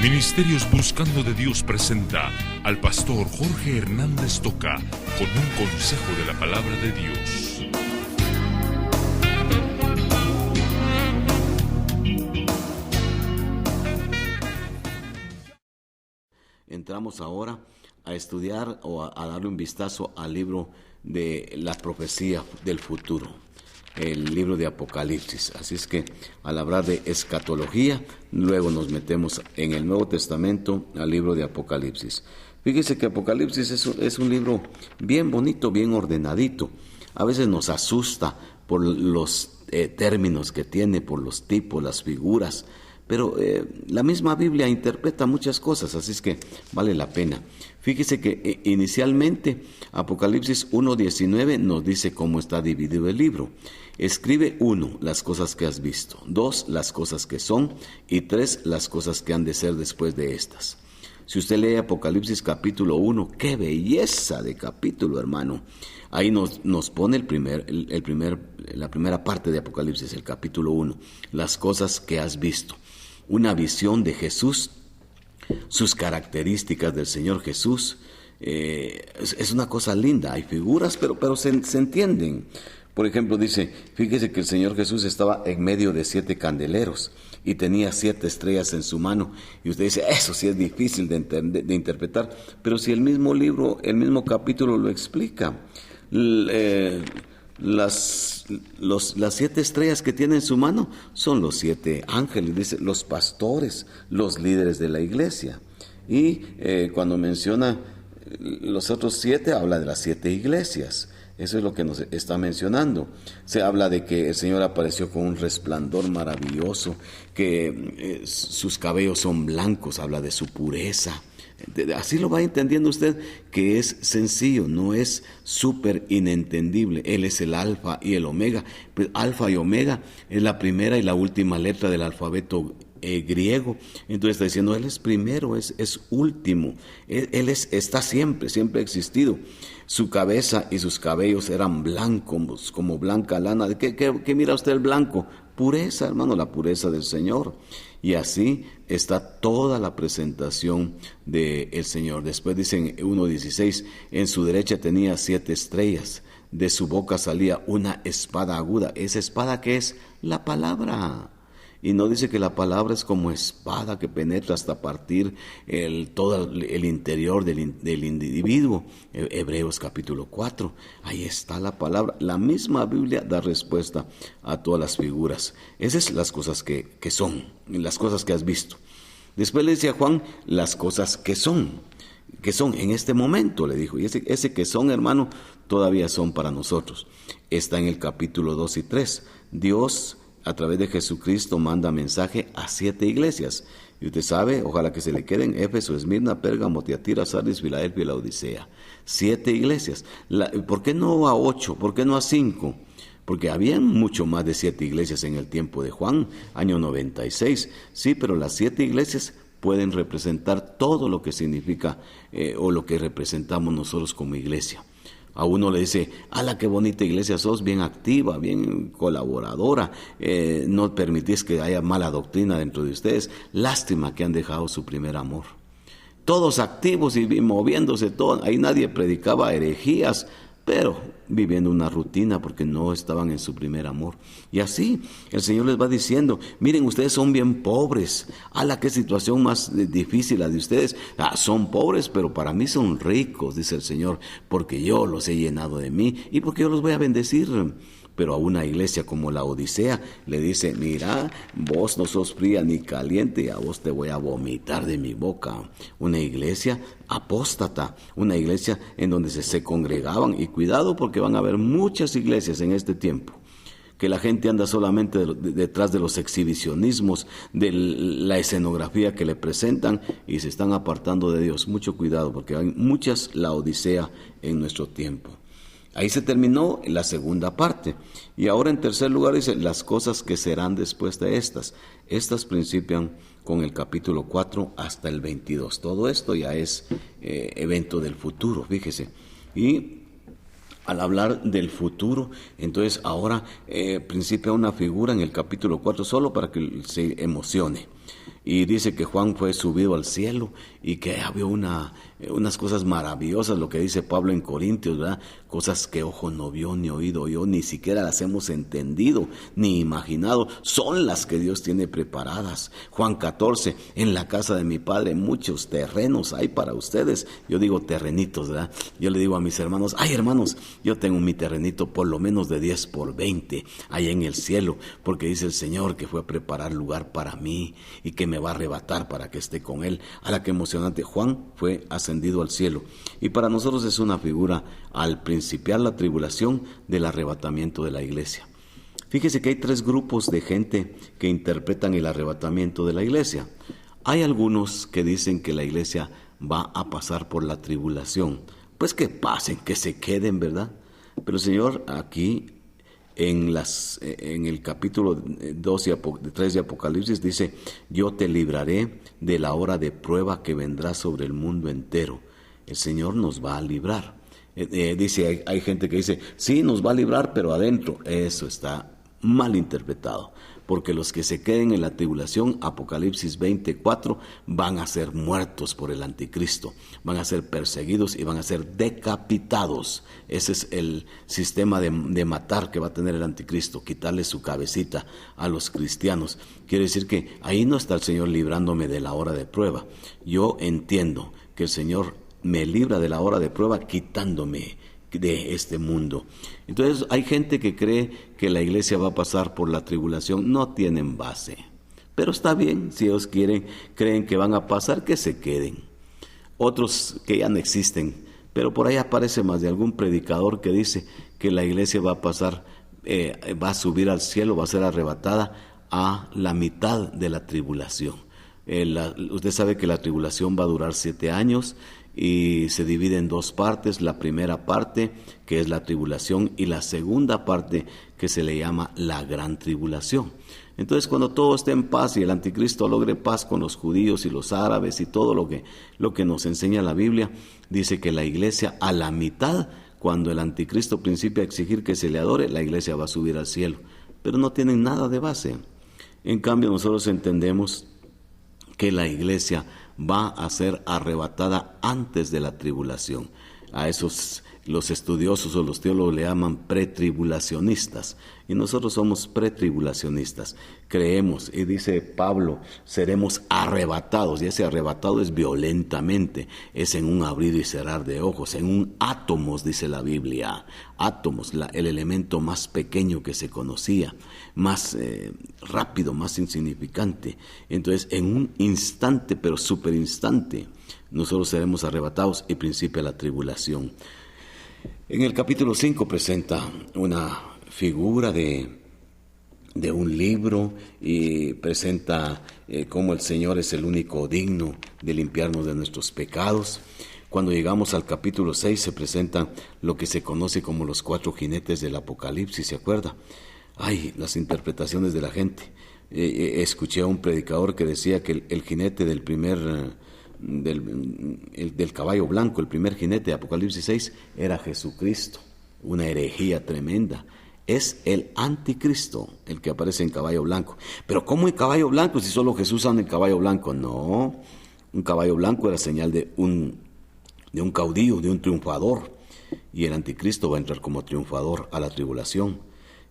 Ministerios Buscando de Dios presenta al pastor Jorge Hernández Toca con un consejo de la palabra de Dios. Entramos ahora a estudiar o a darle un vistazo al libro de la profecía del futuro, el libro de Apocalipsis. Así es que al hablar de escatología, luego nos metemos en el Nuevo Testamento al libro de Apocalipsis. Fíjese que Apocalipsis es un libro bien bonito, bien ordenadito. A veces nos asusta por los términos que tiene, por los tipos, las figuras, pero la misma Biblia interpreta muchas cosas, así es que vale la pena. Fíjese que inicialmente Apocalipsis 1:19 nos dice cómo está dividido el libro. Escribe 1, las cosas que has visto; 2, las cosas que son; y 3, las cosas que han de ser después de estas. Si usted lee Apocalipsis capítulo 1, ¡qué belleza de capítulo, hermano! Ahí nos pone la primera parte de Apocalipsis, el capítulo 1, las cosas que has visto. Una visión de Jesús, sus características del Señor Jesús. Es una cosa linda, hay figuras, pero se entienden. Por ejemplo, dice, fíjese que el Señor Jesús estaba en medio de 7 candeleros y tenía 7 estrellas en su mano. Y usted dice, eso sí es difícil de interpretar, pero si el mismo libro, el mismo capítulo lo explica. Las 7 estrellas que tiene en su mano son los 7 ángeles, dice, los pastores, los líderes de la iglesia. Y cuando menciona los otros 7, habla de las 7 iglesias. Eso es lo que nos está mencionando. Se habla de que el Señor apareció con un resplandor maravilloso, que sus cabellos son blancos, habla de su pureza. Así lo va entendiendo usted, que es sencillo, no es súper inentendible. Él es el alfa y el omega. Pues alfa y omega es la primera y la última letra del alfabeto griego. Entonces está diciendo, Él es primero, es último. Él está siempre ha existido. Su cabeza y sus cabellos eran blancos, como blanca lana. ¿Qué mira usted el blanco? Pureza, hermano, la pureza del Señor. Y así está toda la presentación del Señor. Después dice en 1:16, en su derecha tenía 7 estrellas, de su boca salía una espada aguda. ¿Esa espada qué es? La palabra. Y no dice que la palabra es como espada que penetra hasta partir todo el interior del individuo. Hebreos capítulo 4, ahí está la palabra. La misma Biblia da respuesta a todas las figuras. Esas son las cosas que son, las cosas que has visto. Después le dice a Juan, las cosas que son en este momento, le dijo. Y ese que son, hermano, todavía son para nosotros. Está en el capítulo 2 y 3. Dios, a través de Jesucristo, manda mensaje a 7 iglesias. Y usted sabe, ojalá que se le queden: Éfeso, Esmirna, Pérgamo, Tiatira, Sardis, Filadelfia y la Odisea. 7 iglesias. ¿Por qué no a 8? ¿Por qué no a 5? Porque había mucho más de 7 iglesias en el tiempo de Juan, año 96. Sí, pero las 7 iglesias pueden representar todo lo que significa o lo que representamos nosotros como iglesia. A uno le dice, ¡ala, qué bonita iglesia sos! Bien activa, bien colaboradora, no permitís que haya mala doctrina dentro de ustedes. Lástima que han dejado su primer amor. Todos activos y moviéndose, todo. Ahí nadie predicaba herejías, pero viviendo una rutina porque no estaban en su primer amor. Y así el Señor les va diciendo, miren, ustedes son bien pobres. ¡Hala, qué situación más difícil la de ustedes! Son pobres, pero para mí son ricos, dice el Señor, porque yo los he llenado de mí y porque yo los voy a bendecir. Pero a una iglesia como la Odisea le dice, mira, vos no sos fría ni caliente, a vos te voy a vomitar de mi boca. Una iglesia apóstata, una iglesia en donde se congregaban. Y cuidado, porque van a haber muchas iglesias en este tiempo que la gente anda solamente detrás de los exhibicionismos, de la escenografía que le presentan, y se están apartando de Dios. Mucho cuidado, porque hay muchas la Odisea en nuestro tiempo. Ahí se terminó la segunda parte. Y ahora en tercer lugar dice, las cosas que serán después de estas. Estas principian con el capítulo 4 hasta el 22. Todo esto ya es evento del futuro, fíjese. Y al hablar del futuro, entonces ahora principia una figura en el capítulo 4, solo para que se emocione. Y dice que Juan fue subido al cielo y que había unas cosas maravillosas, lo que dice Pablo en Corintios, ¿verdad? Cosas que ojo no vio, ni oído oyó, ni siquiera las hemos entendido, ni imaginado. Son las que Dios tiene preparadas. Juan 14, en la casa de mi Padre muchos terrenos hay para ustedes. Yo digo terrenitos, ¿verdad? Yo le digo a mis hermanos, ay hermanos, yo tengo mi terrenito por lo menos de 10 por 20 allá en el cielo, porque dice el Señor que fue a preparar lugar para mí y que me va a arrebatar para que esté con Él. A la que emocionante, Juan fue ascendido al cielo. Y para nosotros es una figura al principiar la tribulación del arrebatamiento de la iglesia. Fíjese que hay 3 grupos de gente que interpretan el arrebatamiento de la iglesia. Hay algunos que dicen que la iglesia va a pasar por la tribulación. Pues que pasen, que se queden, ¿verdad? Pero el Señor aquí en el capítulo 2 y 3 de Apocalipsis dice: yo te libraré de la hora de prueba que vendrá sobre el mundo entero. El Señor nos va a librar. Dice, hay gente que dice, sí, nos va a librar, pero adentro. Eso está mal interpretado, porque los que se queden en la tribulación, Apocalipsis 24, van a ser muertos por el anticristo, van a ser perseguidos y van a ser decapitados. Ese es el sistema de matar que va a tener el anticristo, quitarle su cabecita a los cristianos. Quiere decir que ahí no está el Señor librándome de la hora de prueba. Yo entiendo que el Señor me libra de la hora de prueba quitándome de este mundo. Entonces hay gente que cree que la iglesia va a pasar por la tribulación. No tienen base, pero está bien. Si ellos creen que van a pasar, que se queden. Otros que ya no existen, pero por ahí aparece más de algún predicador que dice que la iglesia va a pasar, va a subir al cielo, va a ser arrebatada a la mitad de la tribulación. Usted sabe que la tribulación va a durar 7 años y se divide en 2 partes. La primera parte, que es la tribulación, y la segunda parte, que se le llama la gran tribulación. Entonces, cuando todo esté en paz y el anticristo logre paz con los judíos y los árabes y todo lo que nos enseña la Biblia, dice que la iglesia a la mitad, cuando el anticristo principia a exigir que se le adore, la iglesia va a subir al cielo. Pero no tienen nada de base. En cambio, nosotros entendemos que la iglesia va a ser arrebatada antes de la tribulación. A esos los estudiosos o los teólogos le llaman pretribulacionistas, y nosotros somos pretribulacionistas. Creemos, y dice Pablo, seremos arrebatados, y ese arrebatado es violentamente, es en un abrir y cerrar de ojos, en un átomos, dice la Biblia. Átomos, el elemento más pequeño que se conocía, más rápido, más insignificante. Entonces, en un instante, pero súper instante, nosotros seremos arrebatados y principia la tribulación. En el capítulo 5 presenta una figura de un libro y presenta cómo el Señor es el único digno de limpiarnos de nuestros pecados. Cuando llegamos al capítulo 6 se presenta lo que se conoce como los 4 jinetes del Apocalipsis, ¿se acuerda? Ay, las interpretaciones de la gente. Escuché a un predicador que decía que el jinete del caballo blanco, el primer jinete de Apocalipsis 6, era Jesucristo. Una herejía tremenda. Es el anticristo el que aparece en caballo blanco. Pero ¿cómo en caballo blanco si solo Jesús anda en caballo blanco? No, un caballo blanco era señal de un caudillo, de un triunfador, y el anticristo va a entrar como triunfador a la tribulación.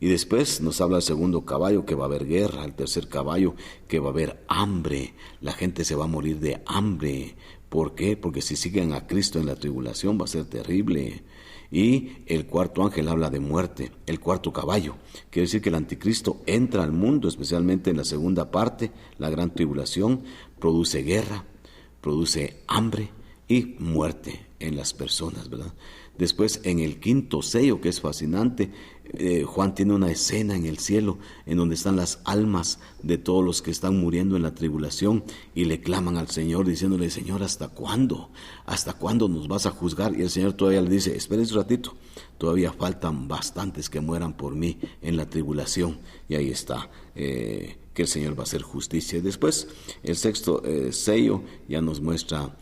Y después nos habla el segundo caballo, que va a haber guerra, el tercer caballo, que va a haber hambre, la gente se va a morir de hambre. ¿Por qué? Porque si siguen a Cristo en la tribulación va a ser terrible. Y el cuarto ángel habla de muerte, el cuarto caballo. Quiere decir que el anticristo entra al mundo, especialmente en la segunda parte, la gran tribulación, produce guerra, produce hambre y muerte en las personas, ¿verdad? Después, en el quinto sello, que es fascinante, Juan tiene una escena en el cielo en donde están las almas de todos los que están muriendo en la tribulación y le claman al Señor diciéndole: Señor, ¿hasta cuándo? ¿Hasta cuándo nos vas a juzgar? Y el Señor todavía le dice: espérense un ratito, todavía faltan bastantes que mueran por mí en la tribulación. Y ahí está, que el Señor va a hacer justicia. Y después, el sexto sello ya nos muestra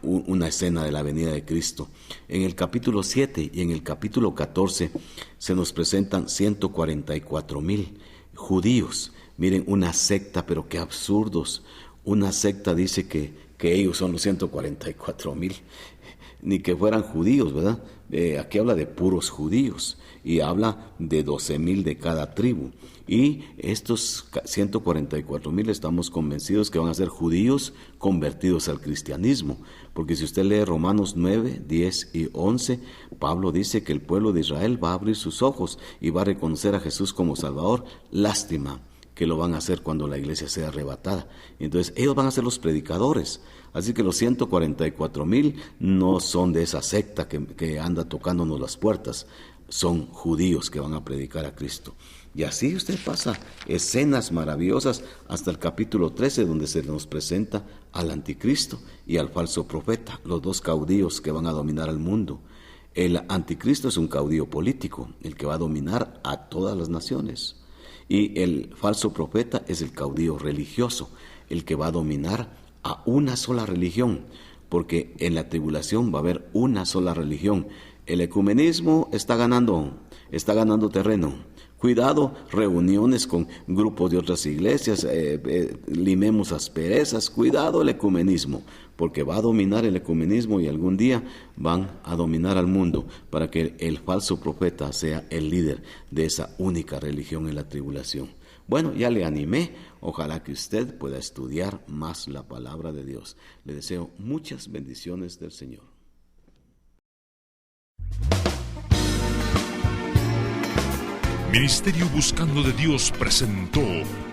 una escena de la venida de Cristo. En el capítulo 7 y en el capítulo 14 se nos presentan 144,000 judíos Miren, una secta, pero qué absurdos. Una secta dice que ellos son los 144,000, ni que fueran judíos, ¿verdad? Aquí habla de puros judíos y habla de 12,000 de cada tribu. Y estos 144,000 estamos convencidos que van a ser judíos convertidos al cristianismo, porque si usted lee Romanos 9, 10 y 11, Pablo dice que el pueblo de Israel va a abrir sus ojos y va a reconocer a Jesús como Salvador. Lástima que lo van a hacer cuando la iglesia sea arrebatada. Entonces ellos van a ser los predicadores. Así que los 144,000 no son de esa secta que anda tocándonos las puertas. Son judíos que van a predicar a Cristo. Y así usted pasa escenas maravillosas hasta el capítulo 13, donde se nos presenta al anticristo y al falso profeta, los dos caudillos que van a dominar al mundo. El anticristo es un caudillo político, el que va a dominar a todas las naciones. Y el falso profeta es el caudillo religioso, el que va a dominar a una sola religión, porque en la tribulación va a haber una sola religión. El ecumenismo está ganando terreno. Cuidado, reuniones con grupos de otras iglesias, limemos asperezas, cuidado el ecumenismo, porque va a dominar el ecumenismo y algún día van a dominar al mundo para que el falso profeta sea el líder de esa única religión en la tribulación. Bueno, ya le animé, ojalá que usted pueda estudiar más la palabra de Dios. Le deseo muchas bendiciones del Señor. Ministerio Buscando de Dios presentó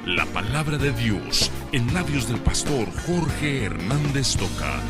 la palabra de Dios en labios del pastor Jorge Hernández Toca.